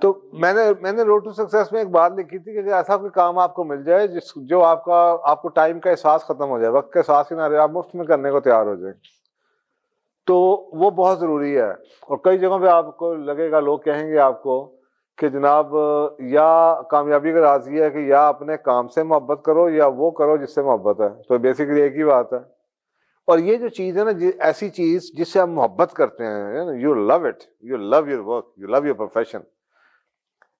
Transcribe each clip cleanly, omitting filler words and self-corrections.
تو میں نے روڈ ٹو سکسیس میں ایک بات لکھی تھی کہ ایسا کوئی کام آپ کو مل جائے جو آپ کو ٹائم کا احساس ختم ہو جائے، وقت کا احساس ہی نہ رہے، آپ مفت میں کرنے کو تیار ہو جائیں، تو وہ بہت ضروری ہے۔ اور کئی جگہوں پہ آپ کو لگے گا، لوگ کہیں گے آپ کو کہ جناب یا کامیابی کا راز یہ ہے کہ یا اپنے کام سے محبت کرو یا وہ کرو جس سے محبت ہے، تو بیسیکلی ایک ہی بات ہے۔ اور یہ جو چیز ہے نا، ایسی چیز جس سے آپ محبت کرتے ہیں، you love it, you love your work, you love your profession,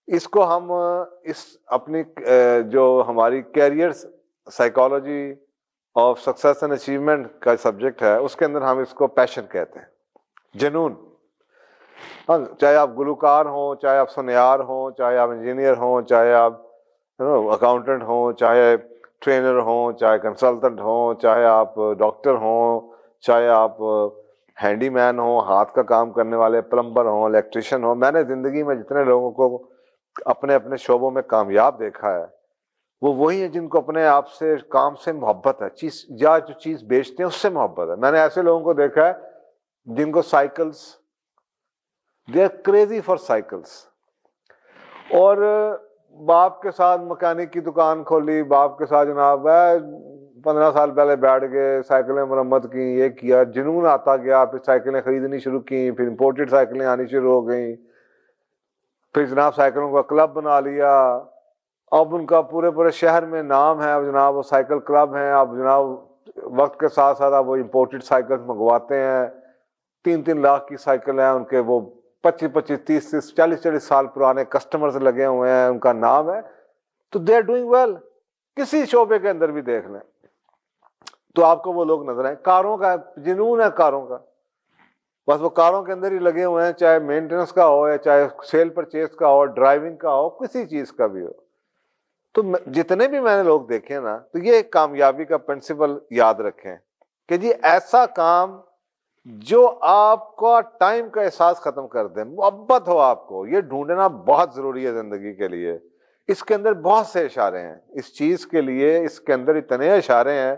اس کو ہم اپنی جو ہماری career psychology of success and achievement کا سبجیکٹ ہے، اس کے اندر ہم اس کو پیشن کہتے ہیں، جنون۔ ہاں، چاہے آپ گلوکار ہوں، چاہے آپ سنیار ہوں، چاہے آپ انجینئر ہوں، چاہے آپ اکاؤنٹنٹ ہوں، چاہے ٹرینر ہوں، چاہے کنسلٹنٹ ہوں، چاہے آپ ڈاکٹر ہوں، چاہے آپ ہینڈی مین ہوں، ہاتھ کا کام کرنے والے، پلمبر ہوں، الیکٹریشین ہوں۔ میں نے زندگی میں جتنے لوگوں کو اپنے اپنے شعبوں میں کامیاب دیکھا ہے، وہ وہی ہیں جن کو اپنے آپ سے، کام سے محبت ہے، جو چیز بیچتے ہیں اس سے محبت ہے۔ میں نے ایسے لوگوں کو دیکھا ہے جن کو cycles, they are crazy for cycles, اور باپ کے ساتھ مکینک کی دکان کھولی، باپ کے ساتھ جناب 15 سال پہلے بیٹھ گئے، سائیکلیں مرمت کی، یہ کیا، جنون آتا گیا، پھر سائیکلیں خریدنی شروع کی، پھر امپورٹڈ سائیکلیں آنی شروع ہو گئیں، پھر جناب سائیکلوں کا کلب بنا لیا، اب ان کا پورے شہر میں نام ہے، اب جناب وہ سائیکل کلب ہیں، اب جناب وقت کے ساتھ ساتھ اب وہ امپورٹڈ سائیکل منگواتے ہیں، 3 لاکھ کی سائیکل ہیں ان کے، وہ 25 30 40 سال پرانے کسٹمرز لگے ہوئے ہیں، ان کا نام ہے، تو دے آر ڈوئنگ ویل۔ کسی شعبے کے اندر بھی دیکھ لیں تو آپ کو وہ لوگ نظر آئیں۔ کاروں کا جنون ہے، کاروں کا، بس وہ کاروں کے اندر ہی لگے ہوئے ہیں، چاہے مینٹیننس کا ہو یا چاہے سیل پرچیز کا ہو، ڈرائیونگ کا ہو، کسی چیز کا بھی ہو۔ تو جتنے بھی میں نے لوگ دیکھے نا، تو یہ کامیابی کا پرنسپل یاد رکھیں کہ جی ایسا کام جو آپ کا ٹائم کا احساس ختم کر دے، محبت ہو آپ کو، یہ ڈھونڈنا بہت ضروری ہے زندگی کے لیے۔ اس کے اندر بہت سے اشارے ہیں اس چیز کے لیے، اس کے اندر اتنے اشارے ہیں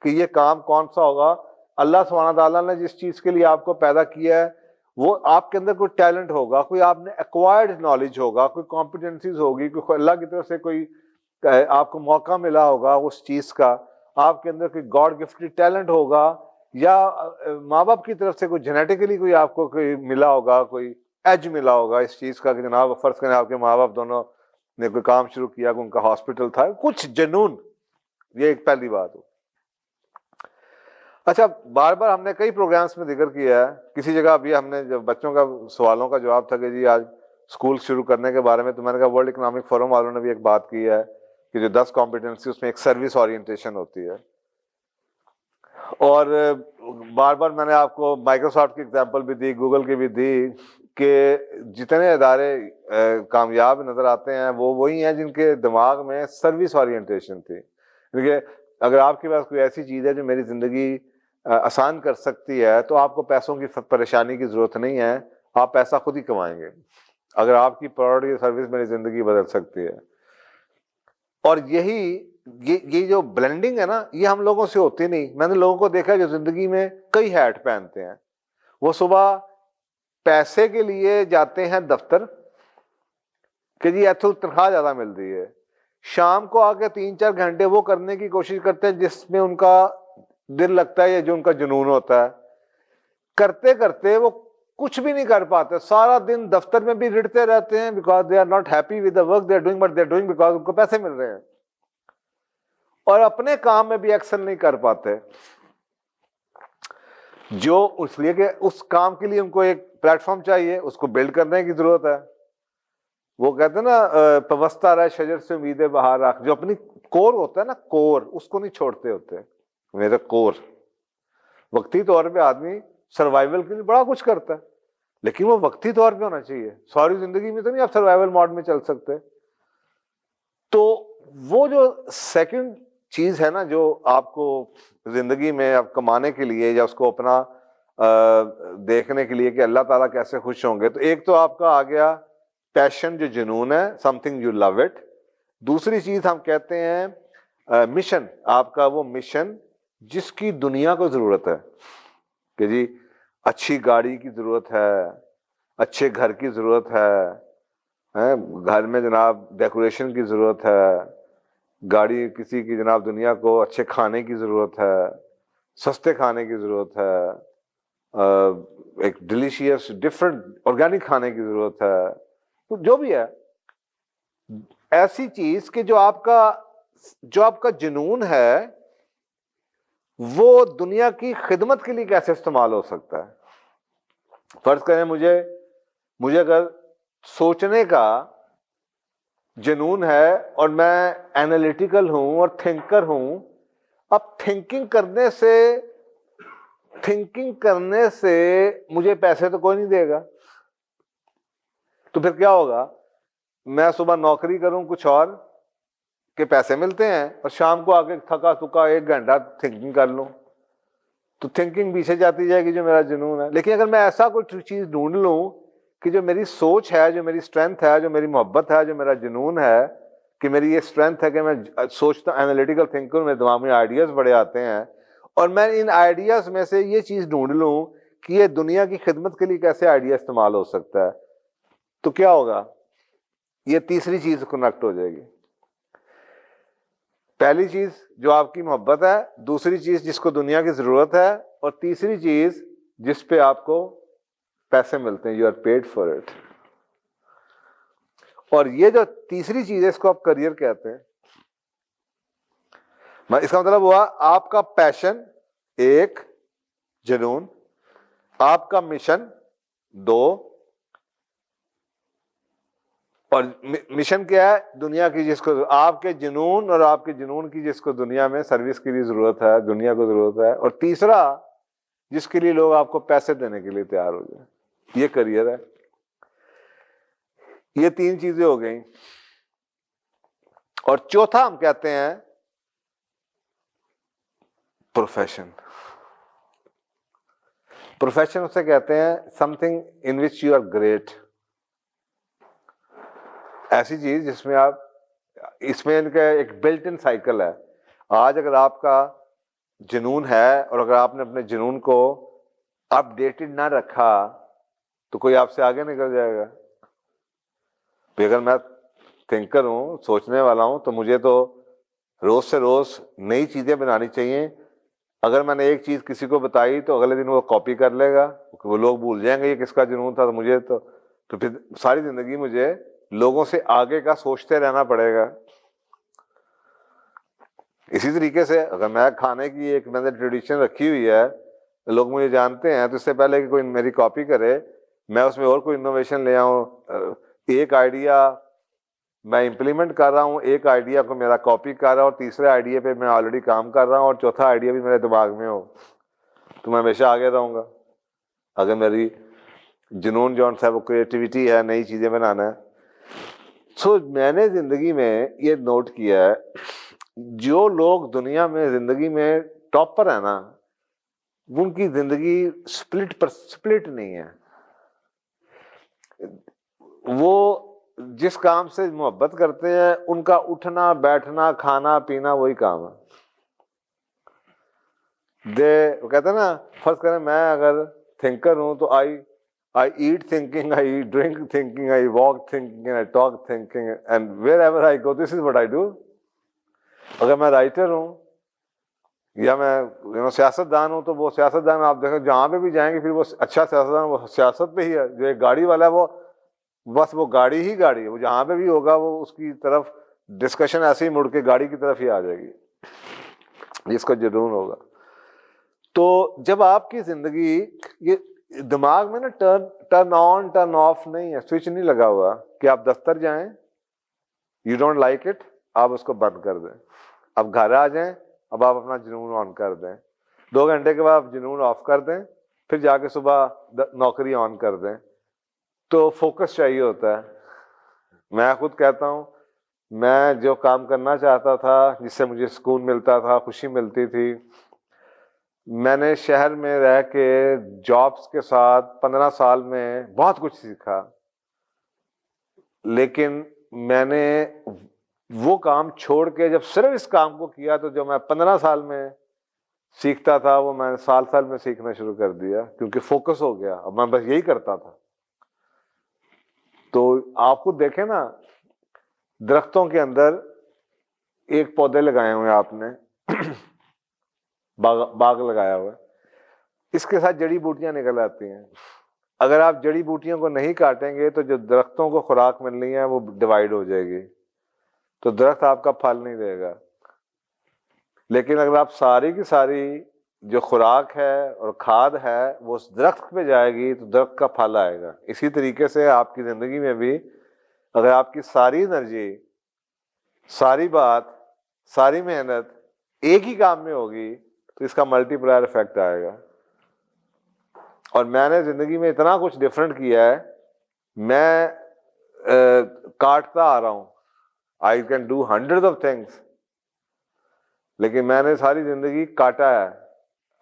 کہ یہ کام کون سا ہوگا۔ اللہ سبحانہ تعالیٰ نے جس چیز کے لیے آپ کو پیدا کیا ہے، وہ آپ کے اندر کوئی ٹیلنٹ ہوگا، کوئی آپ نے ایکوائرڈ نالج ہوگا، کوئی کمپیٹنسیز ہوگی، کوئی اللہ کی طرف سے کوئی آپ کو موقع ملا ہوگا اس چیز کا، آپ کے اندر کوئی گاڈ گفٹڈ ٹیلنٹ ہوگا، یا ماں باپ کی طرف سے کوئی جینیٹیکلی کوئی آپ کو کوئی ملا ہوگا، کوئی ایج ملا ہوگا اس چیز کا کہ جناب فرض کریں آپ کے ماں باپ دونوں نے کوئی کام شروع کیا، ان کا ہاسپٹل تھا، کچھ جنون، یہ ایک پہلی بات ہو۔ اچھا، بار بار ہم نے کئی پروگرامز میں ذکر کیا ہے، کسی جگہ ابھی ہم نے جب بچوں کا سوالوں کا جواب تھا کہ جی آج اسکول شروع کرنے کے بارے میں، تو میں نے کہا ورلڈ اکنامک فورم والوں نے بھی ایک بات کی ہے کہ جو 10 کمپیٹنسی، اس میں ایک سروس اورینٹیشن ہوتی ہے۔ اور بار بار میں نے آپ کو مائکروسافٹ کی ایگزامپل بھی دی، گوگل کی بھی دی، کہ جتنے ادارے کامیاب نظر آتے ہیں وہ وہی ہیں جن کے دماغ میں سروس اورینٹیشن تھی۔ کیونکہ اگر آپ کے پاس کوئی ایسی چیز ہے جو میری زندگی آسان کر سکتی ہے، تو آپ کو پیسوں کی پریشانی کی ضرورت نہیں ہے، آپ پیسہ خود ہی کمائیں گے اگر آپ کی پرائورٹی سروس میری زندگی بدل سکتی ہے۔ اور یہ جو بلینڈنگ ہے نا، یہ ہم لوگوں سے ہوتی نہیں۔ میں نے لوگوں کو دیکھا جو زندگی میں کئی ہیٹ پہنتے ہیں، وہ صبح پیسے کے لیے جاتے ہیں دفتر کہ جی ایتھو تنخواہ زیادہ مل رہی ہے، شام کو آ کے 3 4 گھنٹے وہ کرنے کی کوشش کرتے ہیں جس میں ان کا دل لگتا ہے یا جو ان کا جنون ہوتا ہے، کرتے کرتے وہ کچھ بھی نہیں کر پاتے، سارا دن دفتر میں بھی رڑتے رہتے ہیں، because they are not happy with the work they are doing, but they are doing because ان کو پیسے مل رہے ہیں، اور اپنے کام میں بھی ایکسل نہیں کر پاتے، جو اس لیے کہ اس کام کے لیے ان کو ایک پلیٹ فارم چاہیے، اس کو بلڈ کرنے کی ضرورت ہے۔ وہ کہتے ہیں نا پوستا رہے شجر سے امیدیں بہار رکھ، جو اپنی کور ہوتا ہے نا، کور، اس کو نہیں چھوڑتے ہوتے، میرا کور۔ وقتی طور پہ آدمی سروائیول کے لیے بڑا کچھ کرتا ہے، لیکن وہ وقتی طور پہ ہونا چاہیے، ساری زندگی میں تو نہیں آپ سروائیول موڈ میں چل سکتے۔ تو وہ جو سیکنڈ چیز ہے نا، جو آپ کو زندگی میں آپ کمانے کے لیے یا اس کو اپنا دیکھنے کے لیے کہ اللہ تعالیٰ کیسے خوش ہوں گے، تو ایک تو آپ کا آ گیا پیشن، جو جنون ہے، something you love it. دوسری چیز ہم کہتے ہیں مشن، آپ کا وہ مشن جس کی دنیا کو ضرورت ہے، کہ جی اچھی گاڑی کی ضرورت ہے، اچھے گھر کی ضرورت ہے، گھر میں جناب ڈیکوریشن کی ضرورت ہے، گاڑی کسی کی جناب دنیا کو اچھے کھانے کی ضرورت ہے، سستے کھانے کی ضرورت ہے، ایک ڈیلیشیس ڈفرنٹ آرگینک کھانے کی ضرورت ہے، تو جو بھی ہے ایسی چیز کہ جو آپ کا جنون ہے وہ دنیا کی خدمت کے لیے کیسے استعمال ہو سکتا ہے. فرض کریں مجھے اگر سوچنے کا جنون ہے اور میں اینالیٹیکل ہوں اور تھنکر ہوں، اب تھنکنگ کرنے سے مجھے پیسے تو کوئی نہیں دے گا، تو پھر کیا ہوگا؟ میں صبح نوکری کروں کچھ اور کہ پیسے ملتے ہیں، اور شام کو آ کے تھکا تھکا 1 گھنٹہ تھنکنگ کر لوں، تو تھنکنگ پیچھے جاتی جائے گی جو میرا جنون ہے. لیکن اگر میں ایسا کوئی چیز ڈھونڈ لوں کہ جو میری سوچ ہے، جو میری اسٹرینتھ ہے، جو میری محبت ہے، جو میرا جنون ہے، کہ میری یہ اسٹرینتھ ہے کہ میں سوچتا ہوں، اینالیٹیکل تھنکر، میرے دماغ میں آئیڈیاز بڑے آتے ہیں، اور میں ان آئیڈیاز میں سے یہ چیز ڈھونڈ لوں کہ یہ دنیا کی خدمت کے لیے کیسے آئیڈیا استعمال ہو سکتا ہے، تو کیا ہوگا؟ یہ تیسری چیز کنیکٹ ہو جائے گی. پہلی چیز جو آپ کی محبت ہے، دوسری چیز جس کو دنیا کی ضرورت ہے، اور تیسری چیز جس پہ آپ کو پیسے ملتے ہیں. You are paid for it. اور یہ جو تیسری چیز ہے اس کو آپ کریئر کہتے ہیں. اس کا مطلب ہوا آپ کا پیشن 1، جنون، آپ کا مشن 2، اور مشن کیا ہے؟ دنیا کی جس کو آپ کے جنون اور آپ کے جنون کی جس کو دنیا میں سروس کے لیے ضرورت ہے، دنیا کو ضرورت ہے، اور تیسرا جس کے لیے لوگ آپ کو پیسے دینے کے لیے تیار ہو جائیں، یہ کریئر ہے. یہ 3 چیزیں ہو گئیں. اور چوتھا ہم کہتے ہیں پروفیشن. پروفیشن اسے کہتے ہیں something in which you are great. ایسی چیز جس میں آپ، اس میں ان کا ایک بلٹ ان سائیکل ہے. آج اگر آپ کا جنون ہے اور اگر آپ نے اپنے جنون کو اپ ڈیٹڈ نہ رکھا تو کوئی آپ سے آگے نکل جائے گا. اگر میں تھنکر ہوں، سوچنے والا ہوں، تو مجھے تو روز سے روز نئی چیزیں بنانی چاہیے. اگر میں نے ایک چیز کسی کو بتائی تو اگلے دن وہ کاپی کر لے گا، وہ لوگ بھول جائیں گے یہ کس کا جنون تھا. تو مجھے تو پھر ساری زندگی مجھے لوگوں سے آگے کا سوچتے رہنا پڑے گا. اسی طریقے سے اگر میں کھانے کی ایک میں نے ٹریڈیشن رکھی ہوئی ہے، لوگ مجھے جانتے ہیں، تو اس سے پہلے کہ کوئی میری کاپی کرے میں اس میں اور کوئی انوویشن لے آؤں. ایک آئیڈیا میں امپلیمنٹ کر رہا ہوں، ایک آئیڈیا کو میرا کاپی کر رہا ہوں، اور تیسرے آئیڈیا پہ میں آلریڈی کام کر رہا ہوں، اور چوتھا آئیڈیا بھی میرے دماغ میں ہو، تو میں ہمیشہ آگے رہوں گا. اگر میری جنون جون سا وہ کریٹیوٹی ہے، نئی چیزیں بنانا ہے. سو میں نے زندگی میں یہ نوٹ کیا ہے، جو لوگ دنیا میں زندگی میں ٹاپ پر ہیں نا، ان کی زندگی سپلٹ نہیں ہے. وہ جس کام سے محبت کرتے ہیں ان کا اٹھنا بیٹھنا کھانا پینا وہی کام ہے. وہ کہتے ہیں نا، فرض کریں میں اگر تھنکر ہوں تو I eat thinking, I drink thinking, I walk thinking, and I talk thinking, and wherever I go, this is what I do. اگر میں رائٹر ہوں یا میں سیاست دان ہوں تو وہ سیاست دان آپ دیکھیں جہاں پہ بھی جائیں گے پھر وہ اچھا سیاست دان وہ سیاست پہ ہی ہے. جو ایک گاڑی والا ہے وہ بس وہ گاڑی ہی گاڑی ہے، وہ جہاں پہ بھی ہوگا وہ اس کی طرف ڈسکشن ایسے ہی مڑ کے گاڑی کی طرف ہی آ جائے گی جس کا جنون ہوگا. تو جب آپ کی زندگی یہ دماغ میں نا ٹرن آن ٹرن آف نہیں ہے، سوئچ نہیں لگا ہوا کہ آپ دفتر جائیں، یو ڈونٹ لائک اٹ، آپ اس کو بند کر دیں. اب گھر آ جائیں، اب آپ اپنا جنون آن کر دیں. 2 گھنٹے کے بعد آپ جنون آف کر دیں، پھر جا کے صبح نوکری آن کر دیں. تو فوکس چاہیے ہوتا ہے. میں خود کہتا ہوں، میں جو کام کرنا چاہتا تھا، جس سے مجھے سکون ملتا تھا، خوشی ملتی تھی، میں نے شہر میں رہ کے جابس کے ساتھ 15 سال میں بہت کچھ سیکھا، لیکن میں نے وہ کام چھوڑ کے جب صرف اس کام کو کیا تو جو میں 15 سال میں سیکھتا تھا وہ میں سال میں سیکھنا شروع کر دیا، کیونکہ فوکس ہو گیا. اب میں بس یہی کرتا تھا. تو آپ خود دیکھیں نا، درختوں کے اندر ایک پودے لگائے ہوئے آپ نے، باغ لگایا ہوا ہے، اس کے ساتھ جڑی بوٹیاں نکل آتی ہیں. اگر آپ جڑی بوٹیوں کو نہیں کاٹیں گے تو جو درختوں کو خوراک ملنی ہے وہ ڈیوائیڈ ہو جائے گی، تو درخت آپ کا پھل نہیں دے گا. لیکن اگر آپ ساری کی ساری جو خوراک ہے اور کھاد ہے وہ اس درخت پہ جائے گی تو درخت کا پھل آئے گا. اسی طریقے سے آپ کی زندگی میں بھی اگر آپ کی ساری انرجی، ساری بات، ساری محنت ایک ہی کام میں ہوگی تو اس کا ملٹی پلائر افیکٹ آئے گا. اور میں نے زندگی میں اتنا کچھ ڈفرینٹ کیا ہے، میں کاٹتا آ رہا ہوں. I can do hundred of things, لیکن میں نے ساری زندگی کاٹا ہے.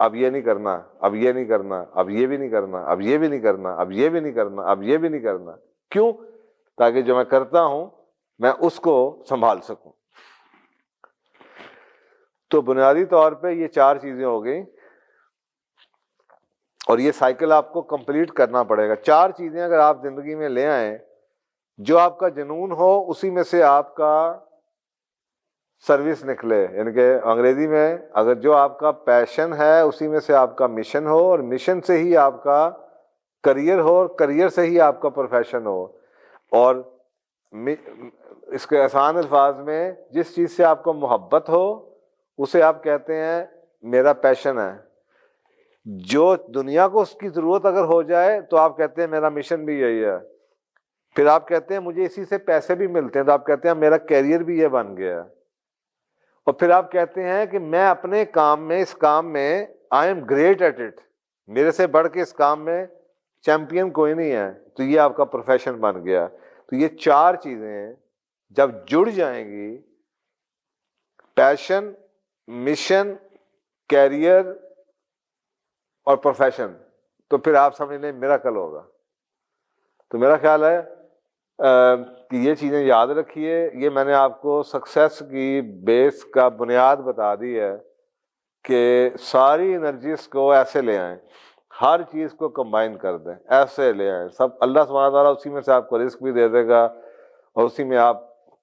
اب یہ نہیں کرنا، اب یہ نہیں کرنا، اب یہ بھی نہیں کرنا، اب یہ بھی نہیں کرنا، اب یہ بھی نہیں کرنا، اب یہ بھی نہیں کرنا. کیوں؟ تاکہ جو میں کرتا ہوں میں اس کو سنبھال سکوں. تو بنیادی طور پہ یہ 4 چیزیں ہو گئی، اور یہ سائیکل آپ کو کمپلیٹ کرنا پڑے گا. 4 چیزیں اگر آپ زندگی میں لے آئیں، جو آپ کا جنون ہو اسی میں سے آپ کا سروس نکلے. یعنی کہ انگریزی میں اگر جو آپ کا پیشن ہے اسی میں سے آپ کا مشن ہو، اور مشن سے ہی آپ کا کریئر ہو، اور کریئر سے ہی آپ کا پروفیشن ہو. اور اس کے آسان الفاظ میں جس چیز سے آپ کو محبت ہو اسے آپ کہتے ہیں میرا پیشن ہے. جو دنیا کو اس کی ضرورت اگر ہو جائے تو آپ کہتے ہیں میرا مشن بھی یہی ہے. پھر آپ کہتے ہیں مجھے اسی سے پیسے بھی ملتے ہیں تو آپ کہتے ہیں میرا کیریئر بھی یہ بن گیا. اور پھر آپ کہتے ہیں کہ میں اپنے کام میں، اس کام میں I am great at it, میرے سے بڑھ کے اس کام میں چیمپئن کوئی نہیں ہے، تو یہ آپ کا پروفیشن بن گیا. تو یہ 4 چیزیں جب جڑ جائیں گی، پیشن، مشن، کیریئر اور پروفیشن، تو پھر آپ سمجھ لیں میریکل ہوگا. تو میرا خیال ہے کہ یہ چیزیں یاد رکھیے. یہ میں نے آپ کو سکسیس کی بیس کا بنیاد بتا دی ہے کہ ساری انرجیز کو ایسے لے آئیں، ہر چیز کو کمبائن کر دیں، ایسے لے آئیں سب. اللہ سبحانہ تعالیٰ اسی میں سے آپ کو رزق بھی دے دے گا، اور اسی میں آپ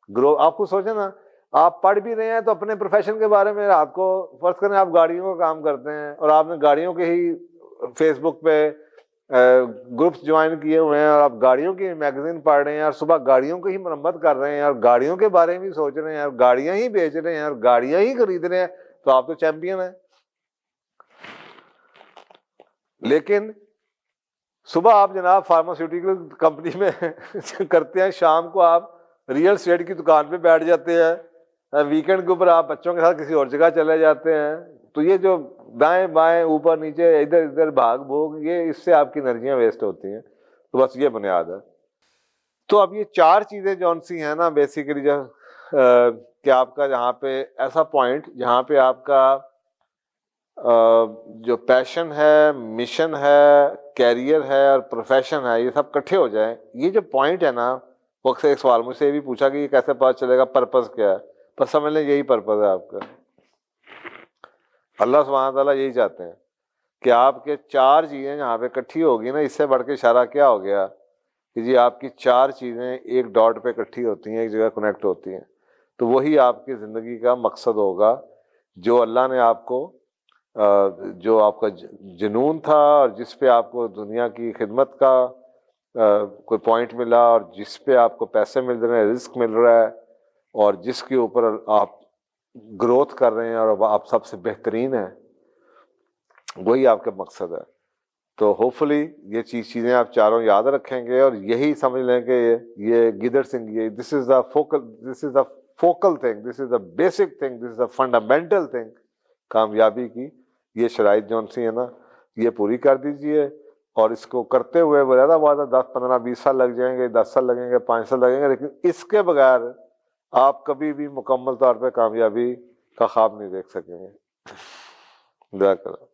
گرو. آپ کو سوچیں نا، آپ پڑھ بھی رہے ہیں تو اپنے پروفیشن کے بارے میں رات کو فرض کریں آپ گاڑیوں کا کام کرتے ہیں اور آپ نے گاڑیوں کے ہی فیس بک پہ گروپس جوائن کیے ہوئے ہیں، اور آپ گاڑیوں کی میگزین پڑھ رہے ہیں، اور صبح گاڑیوں کی ہی مرمت کر رہے ہیں، اور گاڑیوں کے بارے میں بھی سوچ رہے ہیں، اور گاڑیاں ہی بیچ رہے ہیں، اور گاڑیاں ہی خرید رہے ہیں، تو آپ تو چیمپئن ہیں. لیکن صبح آپ جناب فارماسیوٹیکل کمپنی میں کرتے ہیں، شام کو آپ ریئل اسٹیٹ کی دکان پہ بیٹھ جاتے ہیں، ویکینڈ کے اوپر آپ بچوں کے ساتھ کسی اور جگہ چلے جاتے ہیں. تو یہ جو دائیں بائیں اوپر نیچے ادھر ادھر بھاگ بھوگ، یہ اس سے آپ کی انرجیاں ویسٹ ہوتی ہیں. تو بس یہ بنیاد ہے. تو اب یہ 4 چیزیں جون سی ہیں نا بیسیکلی، جو کہ آپ کا جہاں پہ ایسا پوائنٹ جہاں پہ آپ کا جو پیشن ہے، مشن ہے، کیریئر ہے اور پروفیشن ہے، یہ سب کٹھے ہو جائیں. یہ جو پوائنٹ ہے نا، وہ اکثر ایک سوال مجھ سے یہ بھی پوچھا کہ یہ کیسے پتا چلے گا پرپز کیا ہے. بس سمجھ لیں یہی پرپز ہے آپ کا. اللہ سبحانہ تعالیٰ یہی چاہتے ہیں کہ آپ کے 4 چیزیں جہاں پہ کٹھی ہوگی نا، اس سے بڑھ کے اشارہ کیا ہو گیا کہ جی آپ کی 4 چیزیں ایک ڈاٹ پہ کٹھی ہوتی ہیں، ایک جگہ کنیکٹ ہوتی ہیں. تو وہی آپ کی زندگی کا مقصد ہوگا، جو اللہ نے آپ کو جو آپ کا جنون تھا، اور جس پہ آپ کو دنیا کی خدمت کا کوئی پوائنٹ ملا، اور جس پہ آپ کو پیسے مل رہے ہیں، رزق مل رہا ہے، اور جس کے اوپر آپ گروتھ کر رہے ہیں اور آپ سب سے بہترین ہیں، وہی آپ کا مقصد ہے. تو ہوپفلی یہ چیزیں آپ چاروں یاد رکھیں گے، اور یہی سمجھ لیں کہ یہ گدر سنگھ، یہ this is the focal thing, this is the basic thing, this is the fundamental thing کامیابی کی. یہ شرائط جون سی ہے نا، یہ پوری کر دیجئے. اور اس کو کرتے ہوئے زیادہ بات ہے 10 15 20 سال لگ جائیں گے، 10 سال لگیں گے، 5 سال لگیں گے، لیکن اس کے بغیر آپ کبھی بھی مکمل طور پہ کامیابی کا خواب نہیں دیکھ سکیں گے. دعا کرو.